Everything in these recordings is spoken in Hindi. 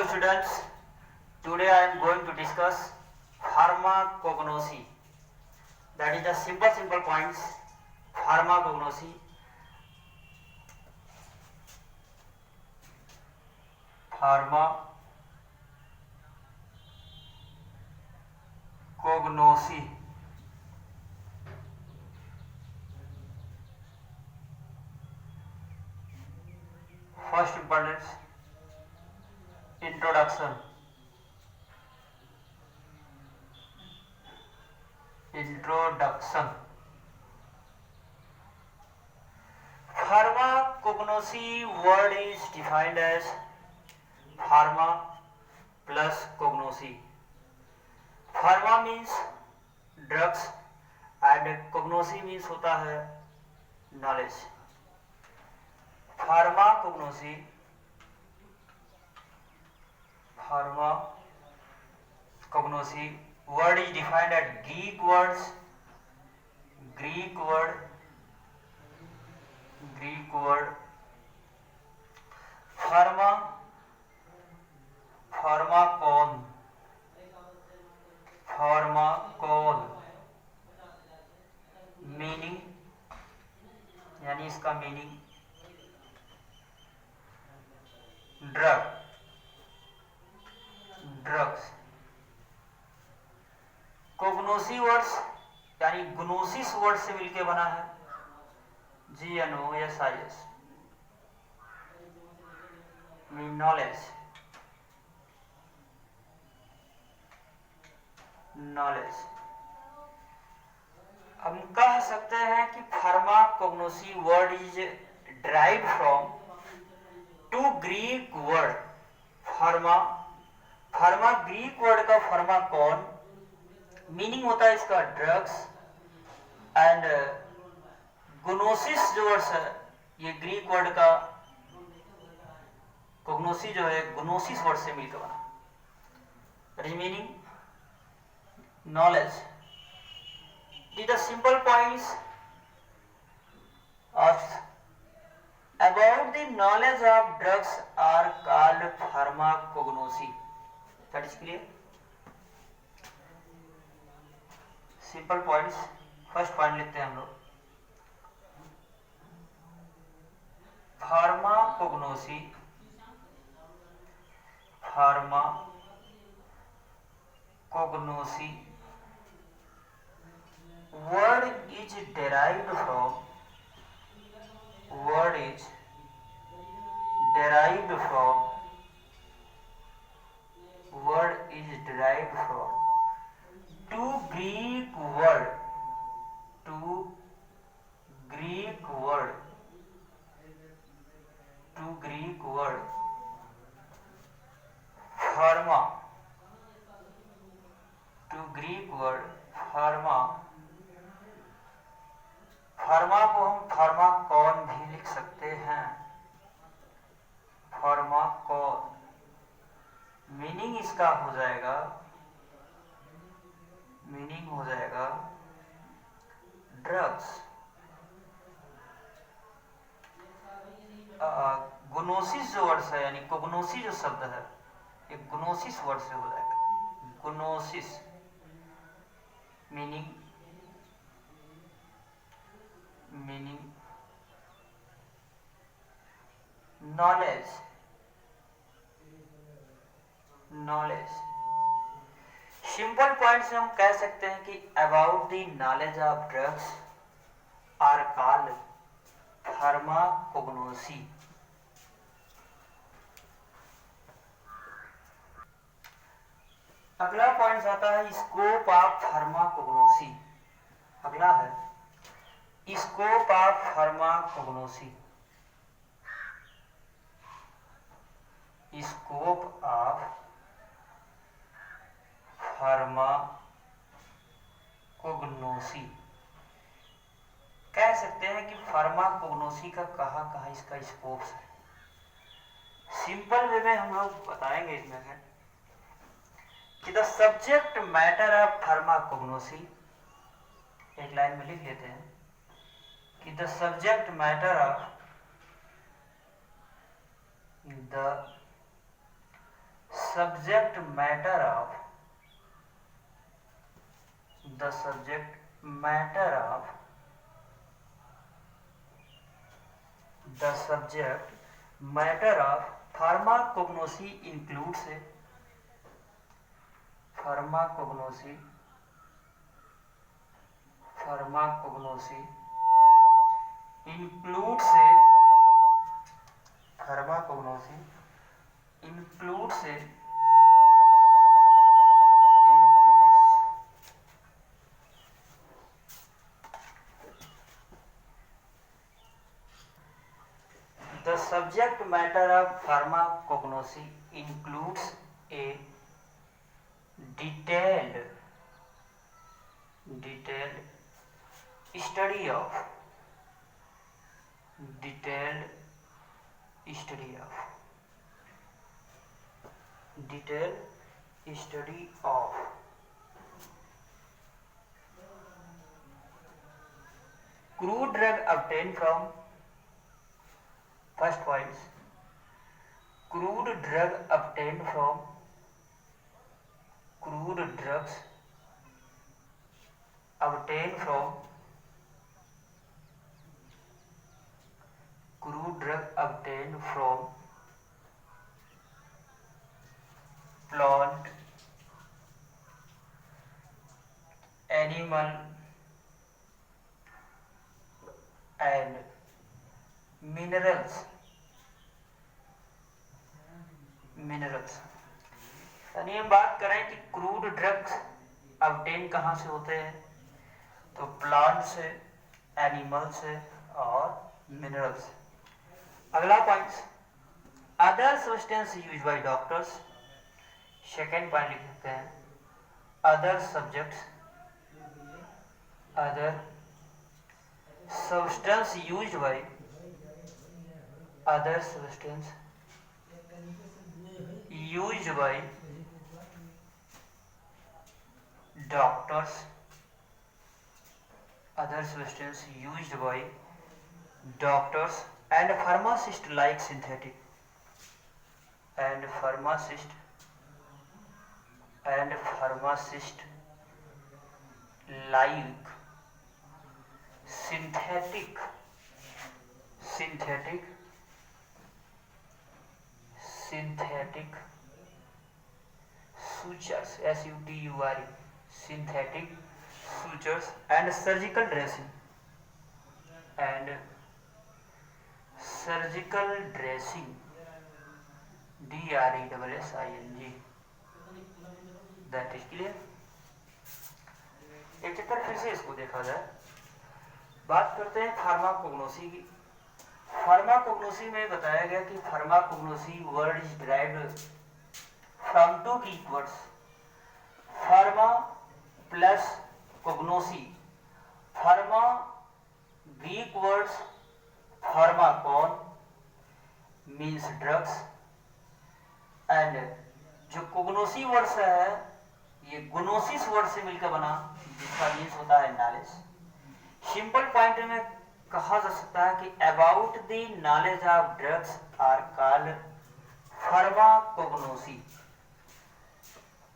students, today I am going to discuss pharmacognosy. That is the simple points. Pharmacognosy. Pharmacognosy. First importance, introduction. Pharmacognosy word is defined as pharma plus cognosy. Pharma means drugs and cognosy means होता है knowledge. Pharmacognosy word is defined as Greek word pharmakon meaning, यानी इसका मीनिंग ड्रग्स. कोग्नोसी वर्ड्स यानी ग्नोसिस वर्ड से मिलके बना है, GNOSIS मीन नॉलेज. हम कह सकते हैं कि pharmacognosy word is derived from two Greek word. Pharma Greek word का फार्माकॉन मीनिंग होता है इसका ड्रग्स एंड ग्नोसिस जो वर्ड है ये ग्रीक वर्ड का कोग्नोसी जो है ग्नोसिस वर्ड से मिलकर बना. Meaning knowledge. The simple points of about the knowledge of drugs are called pharmacognosy. That is clear. Simple points. First point लेते हैं हम लोग. Pharmacognosy word is derived from two Greek word pharma. Pharma को हम फार्माकॉन भी लिख सकते हैं. फार्माकॉन मीनिंग इसका हो जाएगा ड्रग्स. ग्नोसिस जो वर्ड है यानी कोग्नोसी जो शब्द है ये ग्नोसिस वर्ड से हो जाएगा. Gnosis meaning knowledge. Simple point से हम कह सकते हैं कि about the knowledge of drugs are called pharmacognosy. अगला पॉइंट आता है स्कोप ऑफ फार्माकोग्नोसी. अगला है scope of pharmacognosy. Scope of pharmacognosy कह सकते हैं कि फार्माकोग्नोसी का कहाँ इसका स्कोप है. सिंपल वे में हम लोग बताएंगे इसमें है कि the subject matter of pharmacognosy, एक लाइन में लिख लेते हैं कि the subject matter of subject matter of the subject matter of the subject matter of pharmacognosy includes pharmacognosy includes pharmacognosy includes the subject matter of pharmacognosy includes a detailed study of crude drug obtained from first points crude drugs obtained from plant, animal and minerals यानी हम बात करें कि क्रूड ड्रग्स ऑब्टेन कहाँ से होते हैं, तो प्लांट से, एनिमल से और मिनरल से। अगला point, other substance use by doctors. Second point लिख सकते हैं, other subjects substance used by doctors and pharmacists like synthetic sutures, synthetic sutures and surgical dressing dressing that is clear। एक चक्कर फिर से इसको देखा जाए। बात करते हैं फार्माकोग्नोसी की। फार्माकोग्नोसी में बताया गया कि pharmacognosy word is derived from two Greek words, pharma plus cognosy. Pharma Greek words pharmakon means drugs and जो कोग्नोसी वर्ड्स है ये गुनोसिस वर्ड से मिलकर बना, जिसका मीन्स होता है नॉलेज। सिंपल पॉइंट में कहा जा सकता है कि about the knowledge of drugs are called pharmacognosy.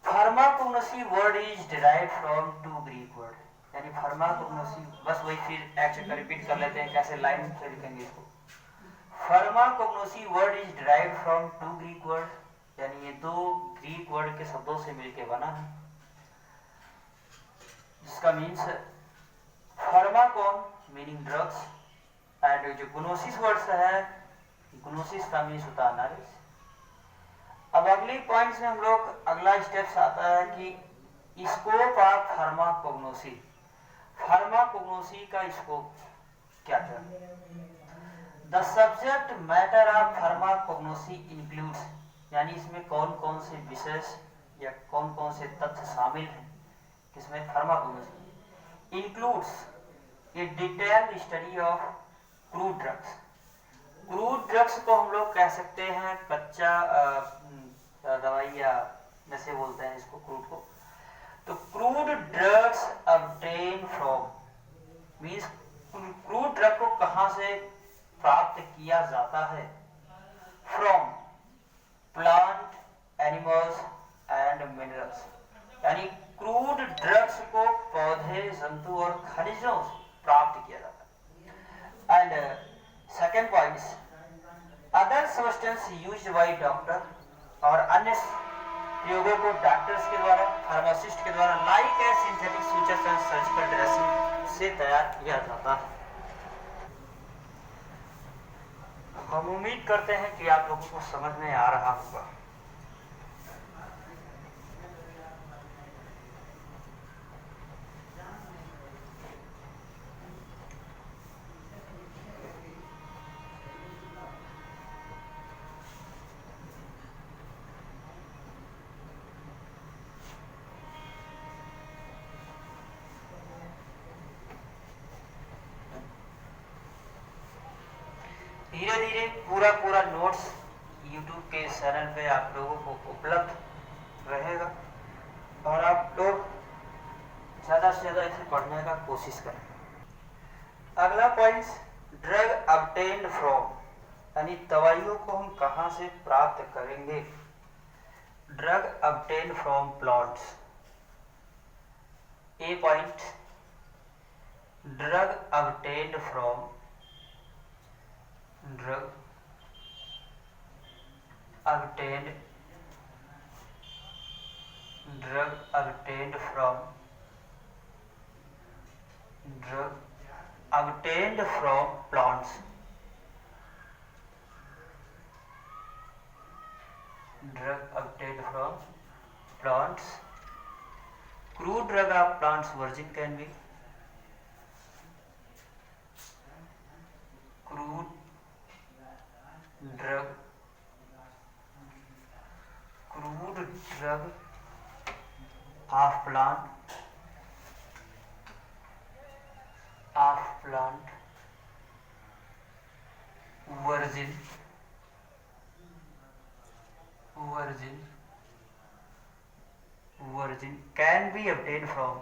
Pharmacognosy word is derived from two Greek word, यानी फार्माकोग्नोसी, बस वही फिर एक चक्कर रिपीट कर लेते हैं, कैसे लाइन से लिखेंगे इसको। Pharmacognosy word is derived from two Greek word, यानी ये दो ग्रीक वर्ड के शब्दों से मिलकर बना है, जिसका means Pharmacon meaning drugs and जो गुनोसिस वर्ड्स है, गुनोसिस का मीन्स होता है नॉलेज। अब अगले पॉइंट्स में हम लोग अगला स्टेप्स आता है कि स्कोप ऑफ फार्माकोग्नोसी। फार्माकोग्नोसी का स्कोप क्या है? The subject matter of pharmacognosy includes, यानी इसमें कौन कौन से विशेष या कौन कौन से तथ्य शामिल हैं किसमें pharmacognosy. Includes A detailed study of crude drugs. Crude drugs को हम लोग कह सकते हैं कच्चा दवाई या जैसे बोलते हैं इसको क्रूड को। तो crude drugs obtain from means crude drug को कहां से प्राप्त किया जाता है? From plant, animals and minerals, यानी क्रूड ड्रग्स को पौधे, जंतु और खनिजों से प्राप्त किया जाता है। And second point, other substance used by doctor, और अन्य प्रयोगों को डॉक्टर्स के द्वारा, फार्मासिस्ट के द्वारा like a synthetic sutures and surgical dressing से तैयार किया जाता है। हम उम्मीद करते हैं कि आप लोगों को समझ में आ रहा होगा। धीरे धीरे पूरा नोट्स YouTube के चैनल पे आप लोगों को उपलब्ध रहेगा और आप लोग ज़्यादा से ज़्यादा इसे पढ़ने का कोशिश करें। अगला पॉइंट, ड्रग ऑब्टेन्ड फ्रॉम, यानी दवाइयों को हम कहाँ से प्राप्त करेंगे। Drug obtained from plants. A point, drug obtained from, drug obtained from plants, drug obtained from plants. Crude drug of plants virgin can be crude drug of plant virgin can be obtained from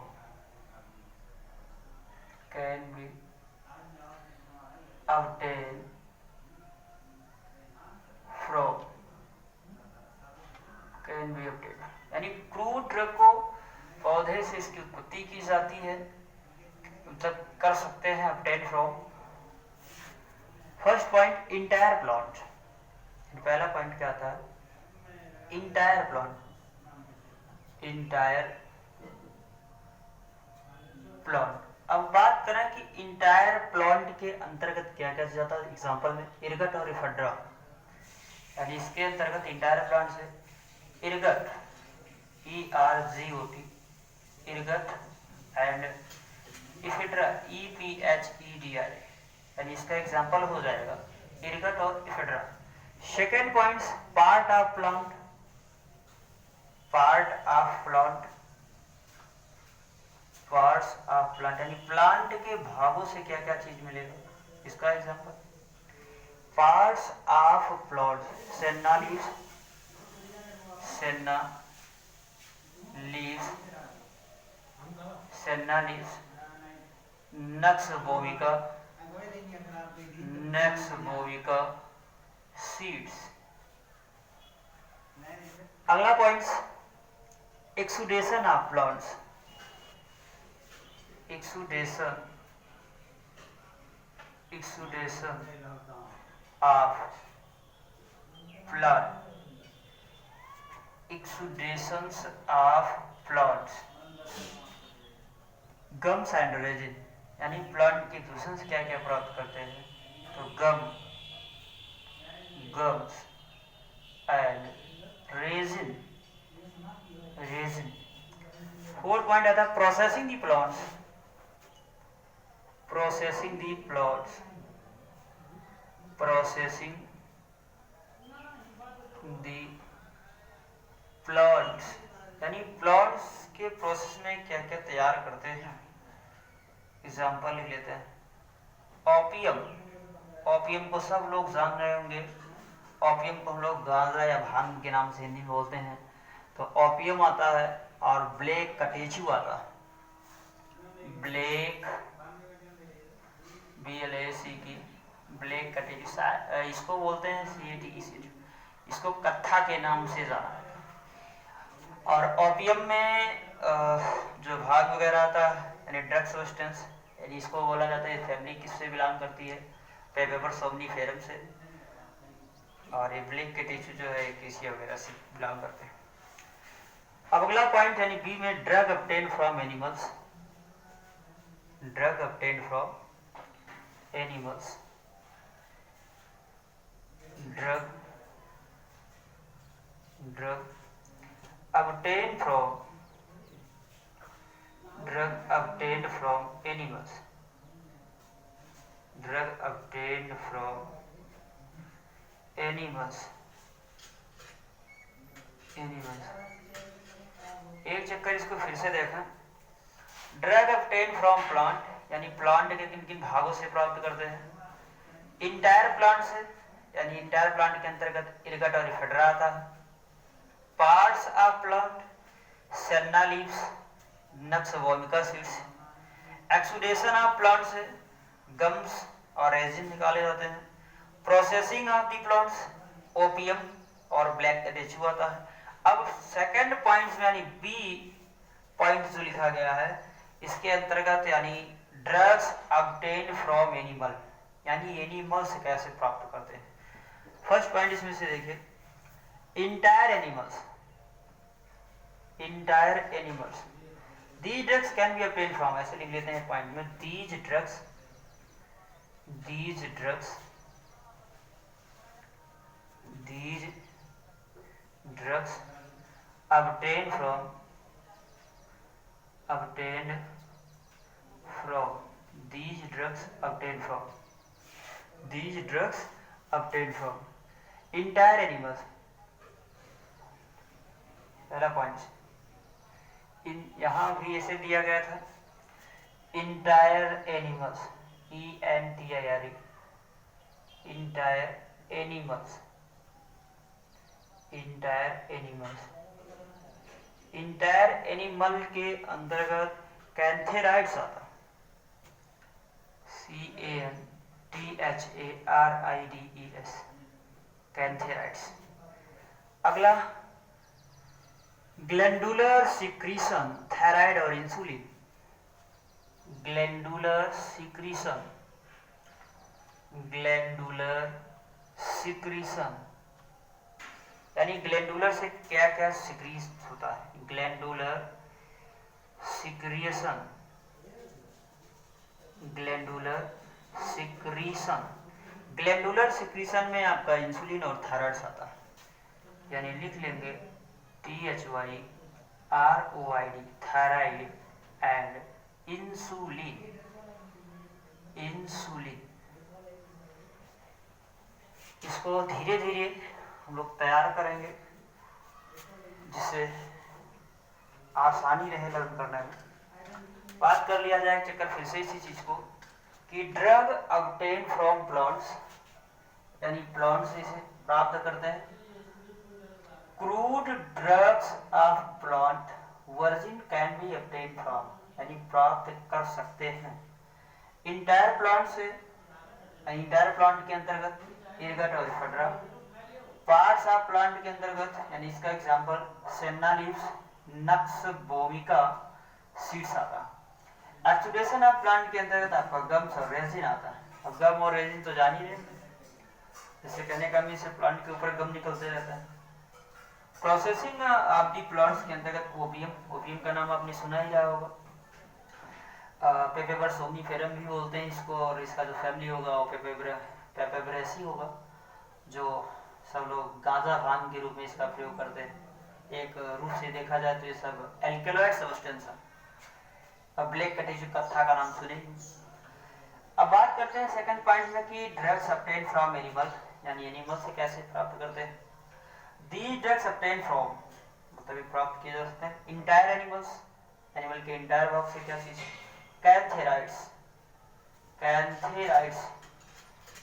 यानी क्रूड ड्रग को पौधे से इसकी उत्पत्ति की जाती है, जब कर सकते हैं obtained from। First point, entire plant. पहला पॉइंट क्या था, इंटायर प्लांट। अब बात करें कि इंटायर प्लांट के अंतर्गत क्या क्या जाता है। एग्जांपल में इरगट और इफेड्रा, यानी इसके अंतर्गत इंटायर प्लांट से ergot, ERGOT, ergot, and ephedra, EPHEDRA, यानी इसका एग्जांपल हो जाएगा इरगट और ephedra. Second point, part of plant, यानी प्लांट के भागों से क्या क्या चीज मिलेगा। इसका example, parts of plant, senna leaves, nux vomica, seeds. अगला point, exudation of plants, exudation of plants, gums and resin, यानी प्लांट के दूषण से क्या क्या प्राप्त करते हैं, तो gums and resin. Fourth point आता है प्रोसेसिंग दी प्लांट्स, यानी प्लांट्स के प्रोसेस में क्या क्या तैयार करते हैं। एग्जाम्पल लिख लेते हैं, ओपियम को सब लोग जान रहे होंगे। ओपियम को हम लोग गांजा या भांग के नाम से हिंदी में बोलते हैं। तो ओपियम आता है और ब्लैक कटेचू आता है। ब्लैक ब्लैक कटेचू, इसको बोलते हैं CAT, इसको कत्था के नाम से जाना। और ओपियम में जो भाग वगैरह आता है यानी ड्रग सब्सटेंस, यानी इसको बोला जाता है फैमिली किससे बिलोंग करती है, पेपेबर सोमनीफेरम से, और ये ब्लैक के टिश्यू जो है केसिया वगैरह से बिलोंग करते हैं। अब अगला पॉइंट यानी बी में drug obtain from animals, drug obtain from animals, drug obtained from animals, drug obtained from animals। एक चक्कर इसको फिर से देखा, ड्रग obtained from प्लांट यानी प्लांट के किन किन भागों से प्राप्त करते हैं, इंटायर प्लांट से, यानी इंटायर प्लांट के अंतर्गत इरगट और इफेड्रा आता है। Parts of plant, senna leaves, nux vomica seeds. Exudation of plant से गम्स और रेजिन निकाले जाते हैं। Processing of the plants, opium और ब्लैक टिश्यू आता है। अब सेकंड पॉइंट यानी बी पॉइंट जो लिखा गया है इसके अंतर्गत यानी ड्रग्स ऑब्टेन्ड फ्रॉम एनिमल, यानी एनिमल से कैसे प्राप्त करते हैं। फर्स्ट पॉइंट इसमें से देखिए, entire animals, these drugs can be obtained from, ऐसे लिख लेते हैं पॉइंट में, these drugs obtained from entire animals। पहला पॉइंट यहाँ भी ऐसे दिया गया था, entire animals, ENTIRE, entire animal के अंतर्गत कैंथेराइड्स आता, CANTHARIDES, कैंथेराइड्स। अगला ग्लैंडुलर सिक्रीशन, थायराइड और इंसुलिन, ग्लैंडुलर सिक्रीशन यानी ग्लैंडुलर से क्या क्या सिक्रीट होता है, ग्लैंडुलर सिक्रीशन में आपका इंसुलिन और थायराइड आता है, यानी लिख लेंगे THYROID, थायराइड एंड इंसुलिन। इसको धीरे धीरे हम लोग तैयार करेंगे जिससे आसानी रहे लर्न करने में। बात कर लिया जाए चक्कर फिर से इसी चीज को कि ड्रग ऑब्टेन फ्रॉम प्लांट्स, यानी प्लांट से इसे प्राप्त करते हैं। Crude drugs of plant virgin can be obtain from, यानी प्राप्त कर सकते हैं इंटायर प्लांट से, इंटायर प्लांट के अंतर्गत इरगट और इफेड्रा। पार्ट्स ऑफ प्लांट के अंतर्गत यानी इसका example senna leaves, nux vomica seeds आता। एक्सुडेशन ऑफ प्लांट के अंतर्गत आपका गम्स और रेजिन आता है। अब गम और रेजिन तो जान ही रहे, जैसे कहने का मीन से प्लांट के ऊपर गम निकलते रहता है। प्रोसेसिंग ऑफ दी प्लांट्स के अंतर्गत ओपियम का नाम आपने सुना ही रहा होगा, पेपेबर सोमनीफेरम भी बोलते हैं इसको, और इसका जो फैमिली होगा वो पेपेबरेसी होगा, जो सब लोग गांजा भांग के रूप में इसका प्रयोग करते हैं। एक रूप से देखा जाए तो ये सब एल्केलॉइड सब्सटेंस है। अब ब्लैक का टिश्यू कत्था का नाम सुने। अब बात करते हैं सेकंड पॉइंट में कि ड्रग्स ऑब्टेन फ्रॉम एनिमल, यानी एनिमल से कैसे प्राप्त करते हैं। These drugs obtained from, मतलब प्राप्त किए जा सकते हैं इंटायर एनिमल्स, एनिमल के इंटायर भाग से क्या चीज, कैंथेराइड्स।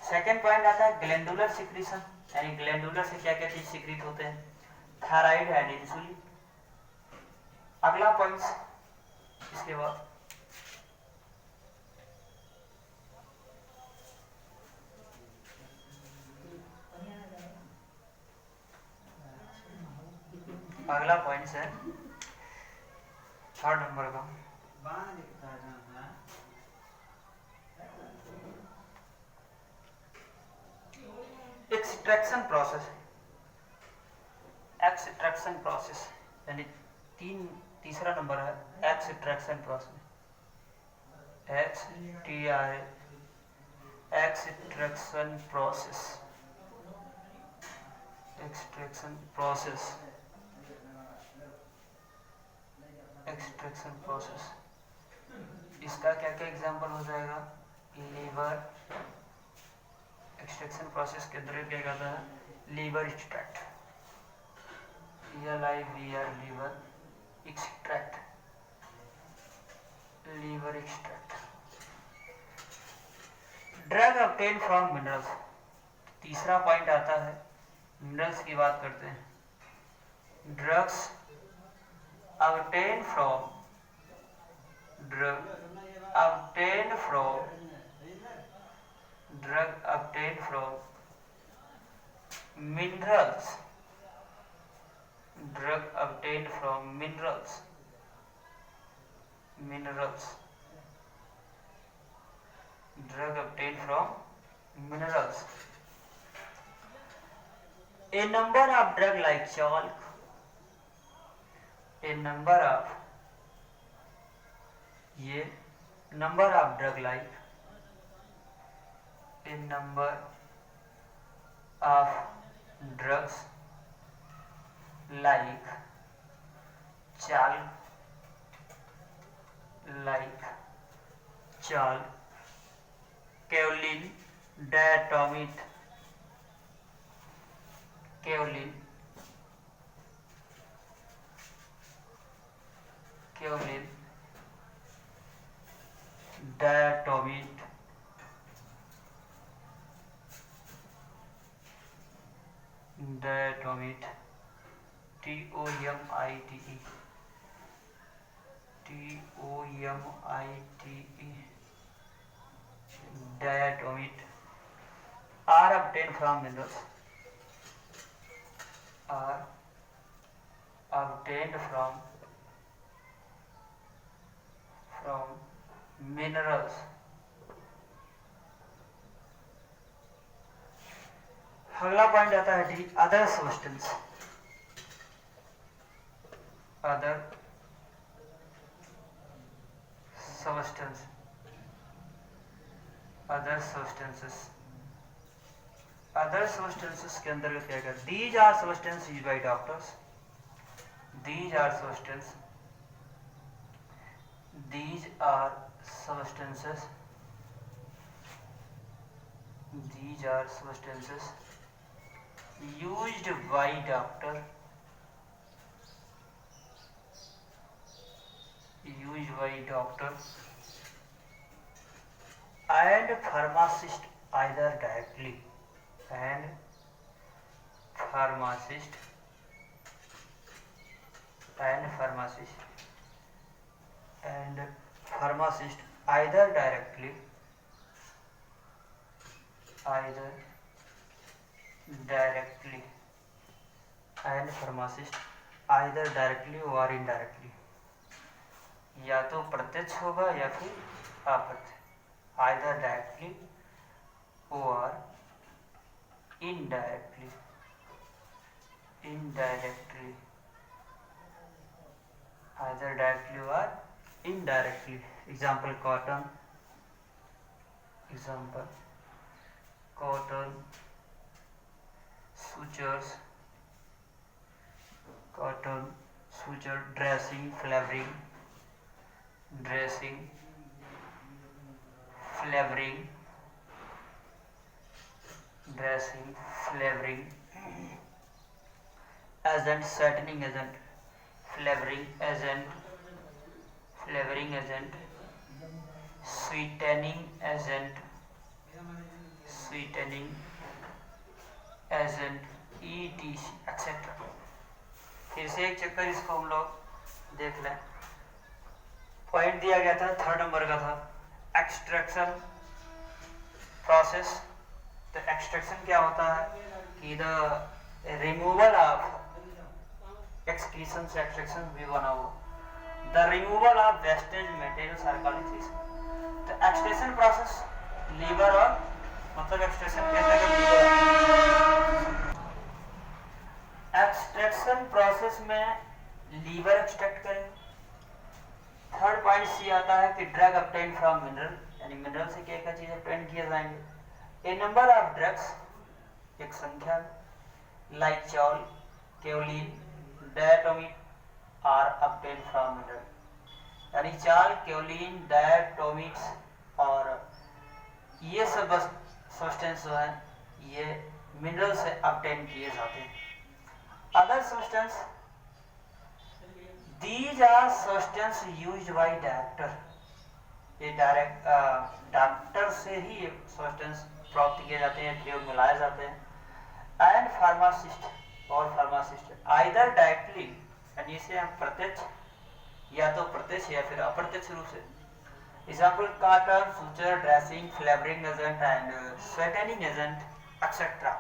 सेकंड पॉइंट आता है ग्लैंडुलर सिक्रीशन, यानी ग्लैंडुलर से क्या क्या चीज सिक्रीट होते हैं, थायराइड एंड इंसुलिन। अगला पॉइंट इसके बाद अगला पॉइंट है 3rd नंबर का, एक्सट्रैक्शन प्रोसेस। एक्सट्रैक्शन प्रोसेस यानी तीसरा नंबर है extraction process, extraction process, extraction process, extraction process. इसका क्या क्या एग्जांपल हो जाएगा? लीवर एक्सट्रैक्शन प्रोसेस के अंदर क्या कहता है? Liver extract, LIVR liver extract, liver extract. Drug obtain from minerals, तीसरा पॉइंट आता है मिनरल्स की बात करते हैं। Drugs obtained from drug obtained from minerals, drug obtained from minerals, drug obtained from minerals। A number of drug like chalk, a number of drug like a number of drugs like chalk, kaolin, diatomite, kaolin, diatomite, TOMITE, diatomite are obtained from minerals, are obtained from minerals। अगला पॉइंट आता है D, other substance, other substances के अंदर क्या है? These are substance used by doctors, these are substances used by doctor and pharmacist either directly and pharmacist either directly and pharmacist either directly or indirectly, या तो प्रत्यक्ष होगा या फिर अप्रत्यक्ष, either directly or indirectly, either directly or indirectly। example cotton, sutures, dressing, flavoring, agent, sweetening agent, flavoring agent, sweetening agent, etc। फिर से एक चक्कर इसको हम लोग देख लें। पॉइंट दिया गया था 3rd नंबर का था एक्सट्रैक्शन प्रोसेस। तो एक्सट्रैक्शन क्या होता है कि द रिमूवल ऑफ एक्सक्रीशन से एक्सट्रैक्शन भी बना हुआ, the removal of wastage materials are called three. तो एक्सट्रैक्शन प्रोसेस लीवर और मतलब एक्सट्रैक्शन के अंदर एक्सट्रैक्शन प्रोसेस में लीवर एक्सट्रैक्ट करें। थर्ड पॉइंट सी आता है कि ड्रग ऑब्टेन फ्रॉम मिनरल, यानी मिनरल से क्या क्या चीज ऑब्टेन किए जाएंगे। ए नंबर ऑफ ड्रग्स, एक संख्या, लाइक चावल, kaolin, diatomic are obtain from mineral, यानी चाल, केओलिन, डायटोमिक्स और ये सब सब्सटेंस जो है ये मिनरल से ऑब्टेन किए जाते हैं। Other substance, these are substance used by doctor, ये डायरेक्ट डॉक्टर से ही ये सब्सटेंस प्राप्त किए जाते हैं, प्रयोग में लाए जाते हैं। एंड फार्मासिस्ट और फार्मासिस्ट आइदर डायरेक्टली, यानी इसे हम प्रत्यक्ष या तो प्रत्यक्ष या फिर अप्रत्यक्ष रूप से, example cotton, suture, dressing, flavouring agent and sweetening agent etcetera.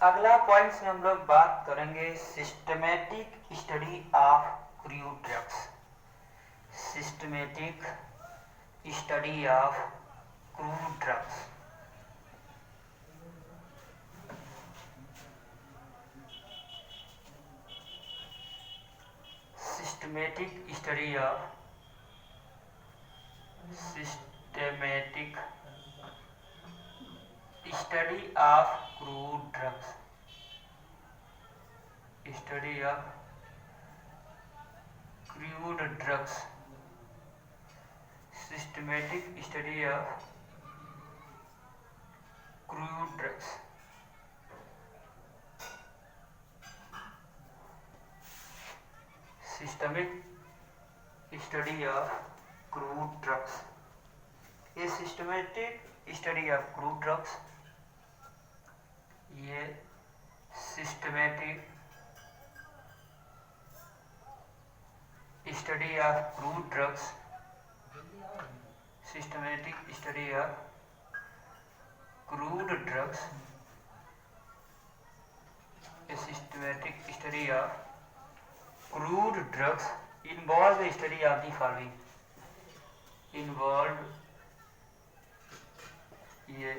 अगला पॉइंट से हम लोग बात करेंगे systematic study of crude drugs. Systematic study of crude drugs. Systematic study of crude drugs. Study of crude drugs. Systematic study of crude drugs. Systemic study of crude drugs. ये systematic study of crude drugs, ये systematic study of crude drugs, systematic study of crude drugs, systematic study of crude drugs involve the study of the following, involved ये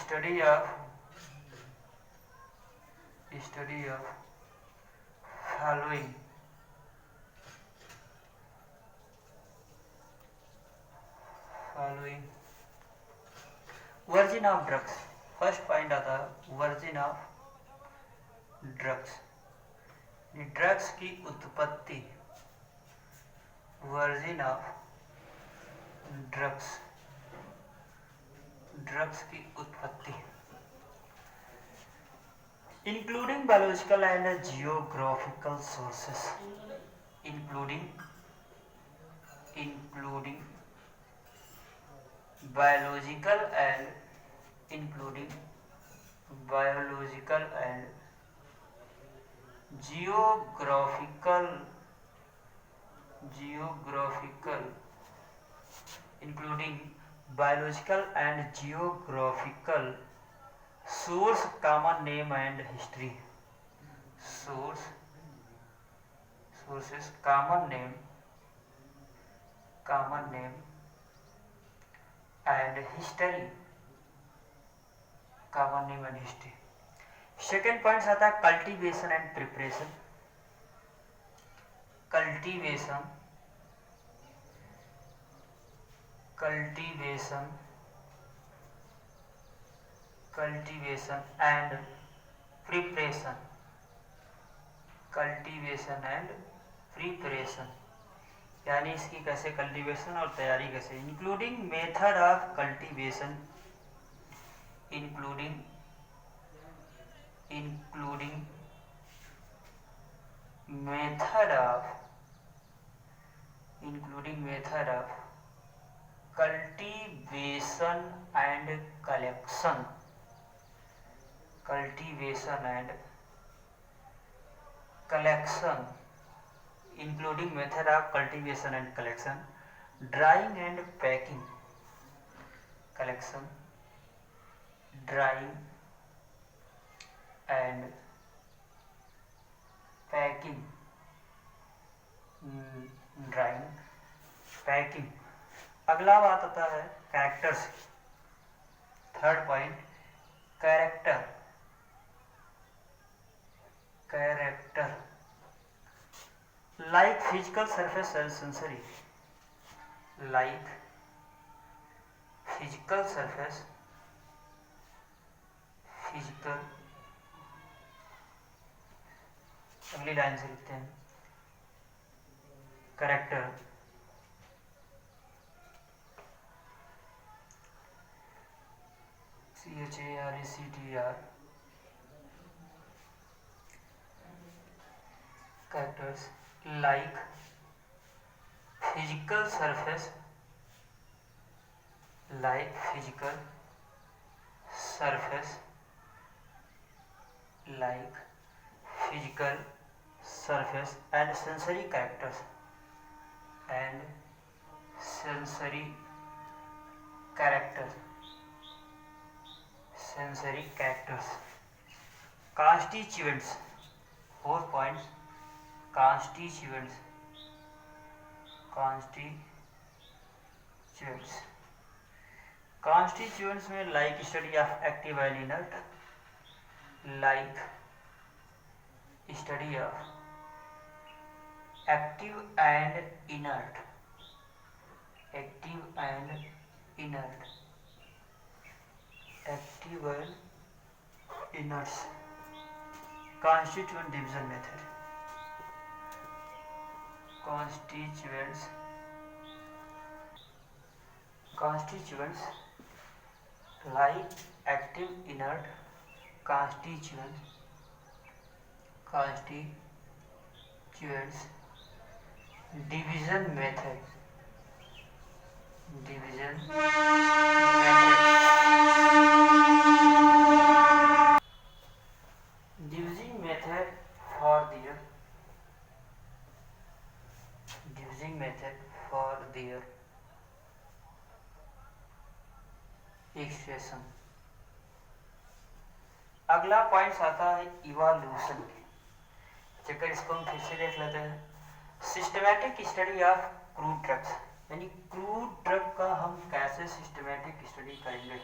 study of following, virgin of drugs. First point आता है वर्जिन ऑफ ड्रग्स, ड्रग्स की उत्पत्ति, वर्जिन ऑफ ड्रग्स, ड्रग्स की उत्पत्ति, including biological and geographical sources, including biological and geographical including biological and geographical source, common name and history. Sources, common name and history, common name and history. Second point आता है cultivation and preparation. Cultivation and preparation, यानी इसकी कैसे कल्टीवेशन और तैयारी कैसे, including method of cultivation, including method of cultivation and collection, including method of cultivation and collection, drying and packing, collection, drying and packing, drawing, packing. अगला बात आता है characters. Third point character, character like physical surface and sensory, like physical surface, physical. अगली लाइन से लिखते हैं character CHARACTR, characters like physical surface, like physical surface, like physical surface and sensory characters, and sensory characters, sensory characters। constituents, 4 points constituents, constituents constituents में like study of active and inert, like study of active and inert, active and inert, active and inerts। constituent division method, constituents like active inert, constituents division method, division division method for their division method for their expression. अगला पॉइंट आता है इवोल्यूशन। चलिए इसको हम फिर से देख लेते हैं। Systematic study of crude drugs, यानी क्रूड ड्रग का हम कैसे सिस्टमैटिक स्टडी करेंगे।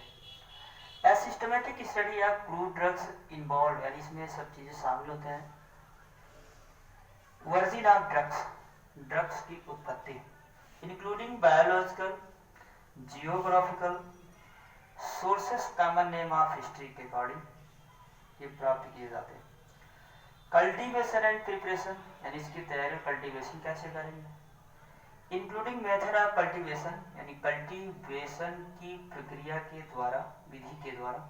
A systematic study of crude drugs involve, यानी इसमें सब चीजें शामिल होते हैं। वर्जिन ऑफ ड्रग्स, ड्रग्स की उत्पत्ति, including biological, geographical sources, common name of history के अकॉर्डिंग ये प्राप्त किए जाते हैं। कल्टीवेशन एंड प्रिपरेशन, यानी इसकी तैयारी कल्टीवेशन कैसे करेंगे। इंक्लूडिंग मेथड ऑफ कल्टीवेशन, यानी कल्टीवेशन की प्रक्रिया के द्वारा, विधि के द्वारा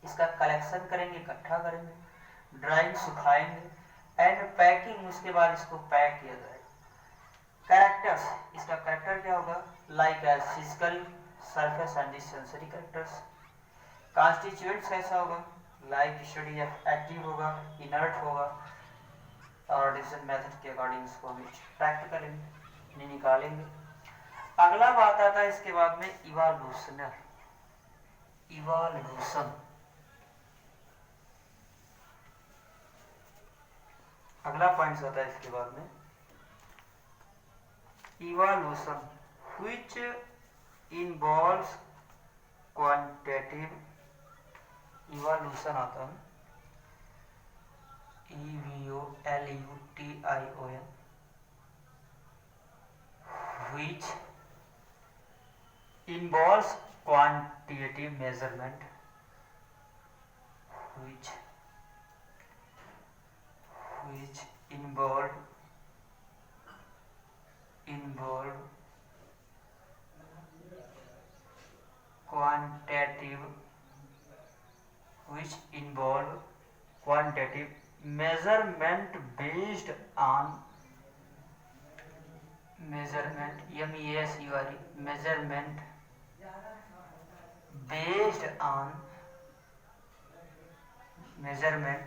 इसका कलेक्शन करेंगे, इकट्ठा करेंगे, ड्राइंग सुखाएंगे, एंड पैकिंग, उसके बाद इसको पैक किया जाएगा। कैरेक्टर्स, इसका कैरेक्टर क्या होगा, like as physical surface and sensory characters. Constituents कैसा होगा, लाइक स्टडी ऑफ एक्टिव होगा, इनर्ट होगा, और डिविजन मेथड के अकॉर्डिंग इसको हम एक्सट्रैक्ट करेंगे, निकालेंगे। अगला बात आता है इसके बाद में इवोल्यूशनर, इवोल्यूशन। अगला पॉइंट आता है इसके बाद में evolution, which involves quantitative, evolution आता है EVOLUTION, which involves quantitative measurement, which involve quantitative measurement based on measurement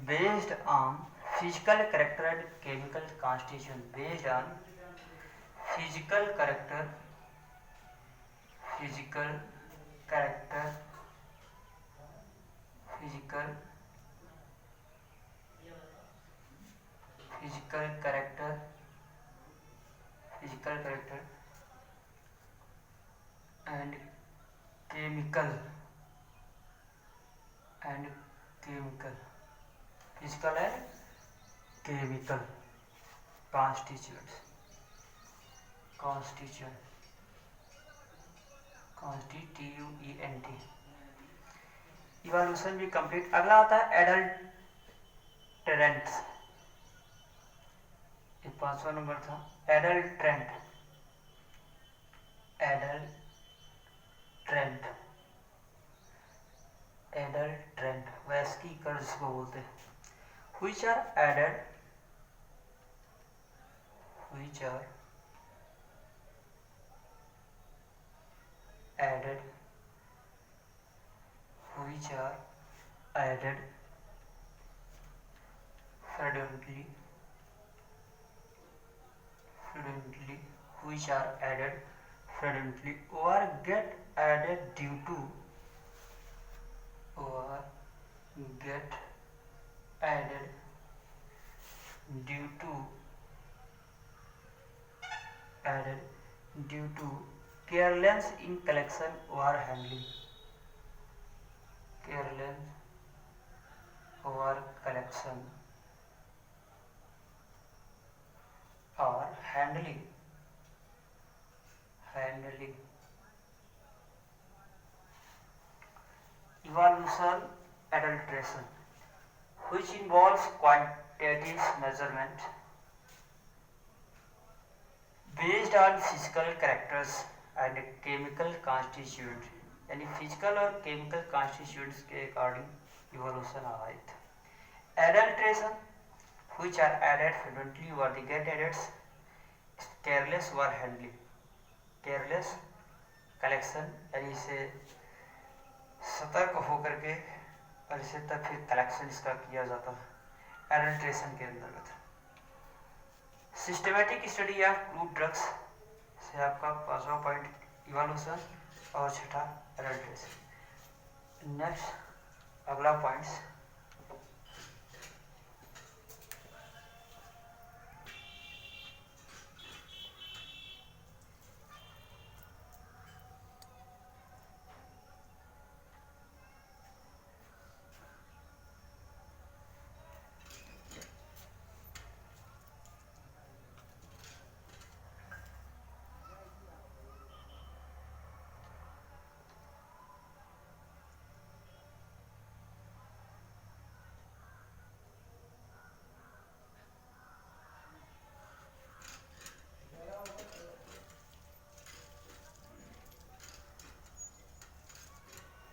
based on physical character and chemical constitution, based on physical character physical character and chemical physical and chemical constituent evolution भी कंप्लीट। अगला आता है एडल्टरेंट्स, ये 5वां नंबर था। एडल्ट्रेंट वयस्कीकरण जिसको बोलते हैं। which are added frequently or get added due to carelessness in collection or handling evolution. Adulteration, which involves quantitative measurement based on physical characters and chemical constituents, यानी फिजिकल और केमिकल कॉन्स्टिट्यूएंट्स के अकॉर्डिंग इवोल्यूशन आधारित। Adulteration which are added frequently or they get added careless or handling, careless collection यानी इसे सतर्क होकर के और इसे तब फिर कलेक्शन इसका किया जाता है एडल्ट्रेशन के अंतर्गत। Systematic study of crude drugs से आपका 5वां पॉइंट इवोल्यूशन और 6ठा एडल्ट्रेशन। नेक्स्ट अगला पॉइंट्स